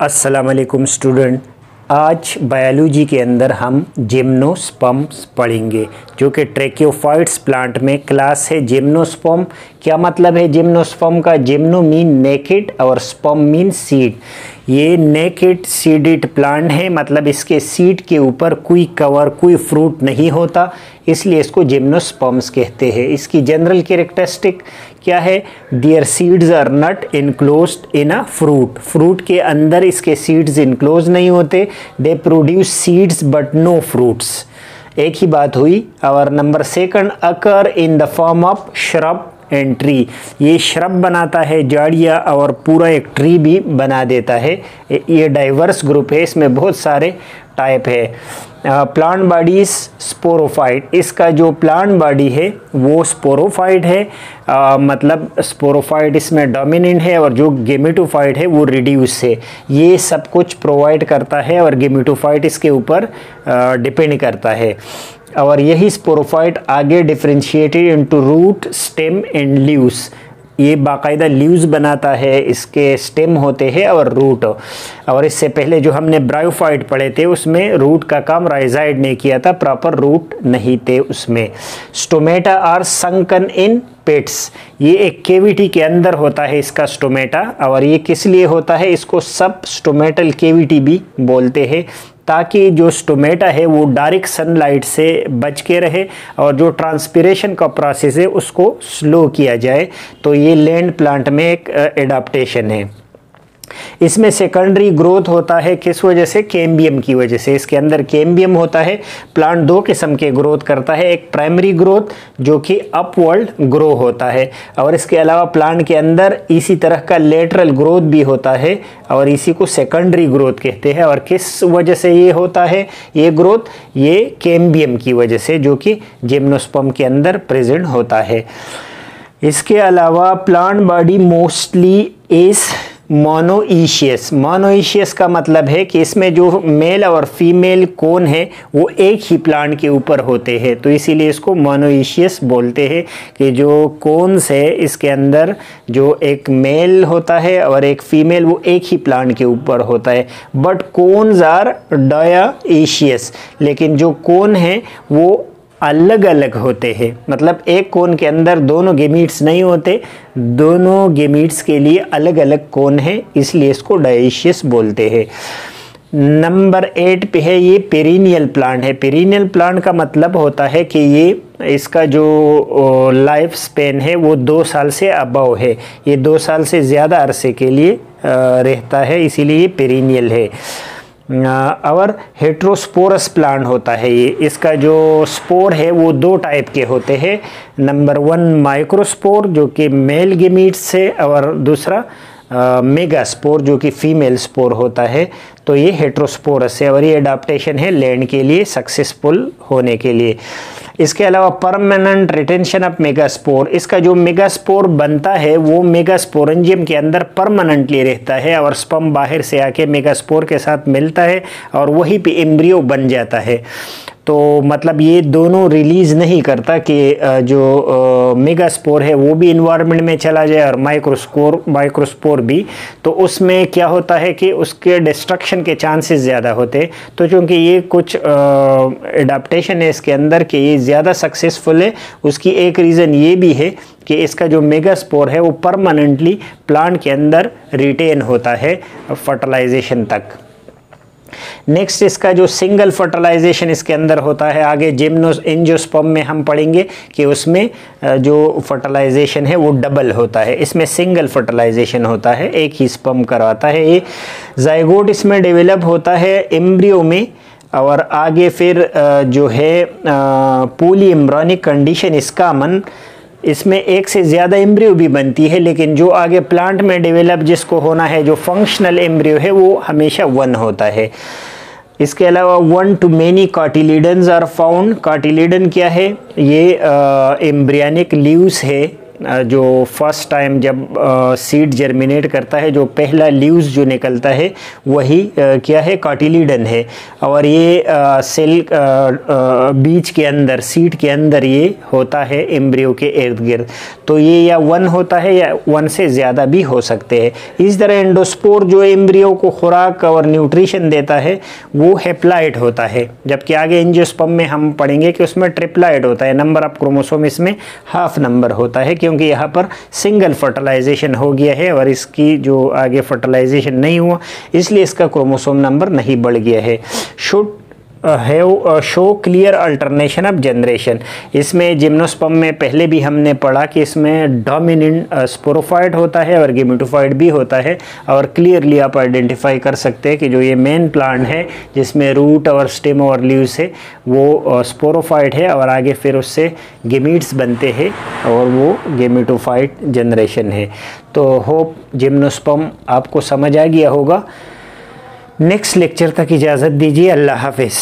अस्सलाम वालेकुम स्टूडेंट। आज बायोलॉजी के अंदर हम जिम्नोस्पर्म्स पढ़ेंगे जो कि ट्रैकियोफाइट्स प्लांट में क्लास है जिम्नोस्पर्म। क्या मतलब है जिम्नोस्पर्म का? जिम्नो मीन नेकेड और स्पर्म मीन सीड। ये नेकेड सीडेड प्लांट है, मतलब इसके सीड के ऊपर कोई कवर कोई फ्रूट नहीं होता, इसलिए इसको जिम्नोस्पर्म्स कहते हैं। इसकी जनरल कैरेक्टरिस्टिक क्या है? There seeds are not enclosed in a fruit. Fruit के अंदर इसके सीड्स इनक्लोज नहीं होते। They produce seeds but no fruits. एक ही बात हुई। और number second, occur in the form of shrub and tree. ये श्रब बनाता है, झाड़ियाँ, और पूरा एक ट्री भी बना देता है। ये डाइवर्स ग्रुप है, इसमें बहुत सारे टाइप है। Plant body sporophyte. इसका जो प्लांट बॉडी है वो स्पोरोफाइट है, मतलब स्पोरोफाइट इसमें डोमिनेंट है, और जो गेमेटोफाइट है वो रिड्यूस है। ये सब कुछ प्रोवाइड करता है और गेमेटोफाइट इसके ऊपर डिपेंड करता है। और यही स्पोरोफाइट आगे differentiated into root, stem and leaves. ये बाकायदा लीव्स बनाता है, इसके स्टेम होते हैं और रूट। और इससे पहले जो हमने ब्रायोफाइट पढ़े थे उसमें रूट का काम राइजाइड ने किया था, प्रॉपर रूट नहीं थे उसमें। Stomata are sunken in pits. ये एक केविटी के अंदर होता है इसका स्टोमेटा, और ये किस लिए होता है? इसको सब स्टोमेटल केविटी भी बोलते हैं, ताकि जो स्टोमेटा है वो डायरेक्ट सनलाइट से बच के रहे और जो ट्रांसपिरेशन का प्रोसेस है उसको स्लो किया जाए। तो ये लैंड प्लांट में एक एडाप्टेशन है। इसमें सेकेंडरी ग्रोथ होता है, किस वजह से? कैम्बियम की वजह से। इसके अंदर कैम्बियम होता है। प्लांट दो किस्म के ग्रोथ करता है, एक प्राइमरी ग्रोथ जो कि अपवर्ड ग्रो होता है, और इसके अलावा प्लांट के अंदर इसी तरह का लेटरल ग्रोथ भी होता है, और इसी को सेकेंडरी ग्रोथ कहते हैं। और किस वजह से ये होता है ये ग्रोथ? ये कैम्बियम की वजह से, जो कि जिम्नोस्पर्म के अंदर प्रेजेंट होता है। इसके अलावा plant body mostly is monoecious. Monoecious का मतलब है कि इसमें जो मेल और फीमेल कोन है वो एक ही प्लांट के ऊपर होते हैं, तो इसीलिए इसको मोनोइशियस बोलते हैं कि जो कोन्स है इसके अंदर जो एक मेल होता है और एक फीमेल वो एक ही प्लांट के ऊपर होता है। बट कोन्स आर डायइशियस, लेकिन जो कोन है वो अलग अलग होते हैं, मतलब एक कोन के अंदर दोनों गेमीट्स नहीं होते, दोनों गेमीट्स के लिए अलग अलग कोन है, इसलिए इसको डायइशियस बोलते हैं। नंबर 8 पे है ये पेरिनियल प्लांट है। पेरिनियल प्लांट का मतलब होता है कि ये इसका जो लाइफ स्पेन है वो 2 साल से अबव है, ये 2 साल से ज़्यादा अरसे के लिए रहता है, इसीलिए ये पेरिनियल है। और हेट्रोस्पोरस प्लांट होता है ये। इसका जो स्पोर है वो 2 टाइप के होते हैं। नंबर 1 माइक्रोस्पोर जो कि मेल गेमीट्स से, और दूसरा मेगा स्पोर जो कि फीमेल स्पोर होता है। तो ये हेट्रोस्पोरस है, और ये एडाप्टेशन है लैंड के लिए सक्सेसफुल होने के लिए। इसके अलावा परमानेंट रिटेंशन ऑफ मेगास्पोर। इसका जो मेगास्पोर बनता है वो मेगास्पोरेंजियम के अंदर परमानेंटली रहता है, और स्पर्म बाहर से आके मेगास्पोर के साथ मिलता है और वहीं पे एम्ब्रियो बन जाता है। तो मतलब ये दोनों रिलीज़ नहीं करता कि जो मेगास्पोर है वो भी इन्वायरमेंट में चला जाए और माइक्रोस्पोर भी। तो उसमें क्या होता है कि उसके डिस्ट्रक्शन के चांसेस ज़्यादा होते हैं। तो चूँकि ये कुछ एडाप्टेशन है इसके अंदर कि ये ज़्यादा सक्सेसफुल है, उसकी एक रीज़न ये भी है कि इसका जो मेगास्पोर है वो परमानेंटली प्लांट के अंदर रिटेन होता है फर्टिलाइजेशन तक। नेक्स्ट इसका जो सिंगल फर्टिलाइजेशन इसके अंदर होता है, आगे एंजियोस्पर्म में हम पढ़ेंगे कि उसमें जो फर्टिलाइजेशन है वो डबल होता है। इसमें सिंगल फर्टिलाइजेशन होता है, एक ही स्पर्म करवाता है। ये जाइगोट इसमें डेवलप होता है एम्ब्रियो में, और आगे फिर जो है पॉली एम्ब्रियोनिक कंडीशन इसका मन, इसमें एक से ज़्यादा एम्ब्रियो भी बनती है, लेकिन जो आगे प्लांट में डेवलप जिसको होना है जो फंक्शनल एम्ब्रियो है वो हमेशा 1 होता है। इसके अलावा 1 to many कार्टिलिडन्स आर फाउंड। कार्टिलिडन क्या है? ये एम्ब्रियनिक लीव्स है जो फर्स्ट टाइम जब सीड जर्मिनेट करता है, जो पहला लीव्स जो निकलता है वही क्या है, कार्टिलीडन है। और ये सेल बीज के अंदर, सीड के अंदर ये होता है एम्ब्रियो के इर्द गिर्द। तो ये या 1 होता है या 1 से ज़्यादा भी हो सकते हैं। इस तरह एंडोस्पोर जो एम्ब्रियो को खुराक और न्यूट्रिशन देता है वो हैप्लॉइड होता है, जबकि आगे एंजियोस्पर्म में हम पढ़ेंगे कि उसमें ट्रिप्लॉइड होता है। नंबर ऑफ क्रोमोसोम इसमें हाफ नंबर होता है, क्योंकि यहाँ पर सिंगल फर्टिलाइजेशन हो गया है और इसकी जो आगे फर्टिलाइजेशन नहीं हुआ, इसलिए इसका क्रोमोसोम नंबर नहीं बढ़ गया है। Should have show clear alternation of generation. इसमें जिम्नोस्पर्म में पहले भी हमने पढ़ा कि इसमें डोमिनेंट स्पोरोफाइट होता है और गेमेटोफाइट भी होता है, और क्लियरली आप आइडेंटिफाई कर सकते हैं कि जो ये मेन प्लांट है जिसमें रूट और स्टेम और लीव्स है वो स्पोरोफाइट है, और आगे फिर उससे गेमीट्स बनते हैं और वो गेमेटोफाइट जनरेशन है। तो होप जिम्नोस्पर्म आपको समझ आ गया होगा। नेक्स्ट लेक्चर तक इजाज़त दीजिए। अल्लाह हाफिज़।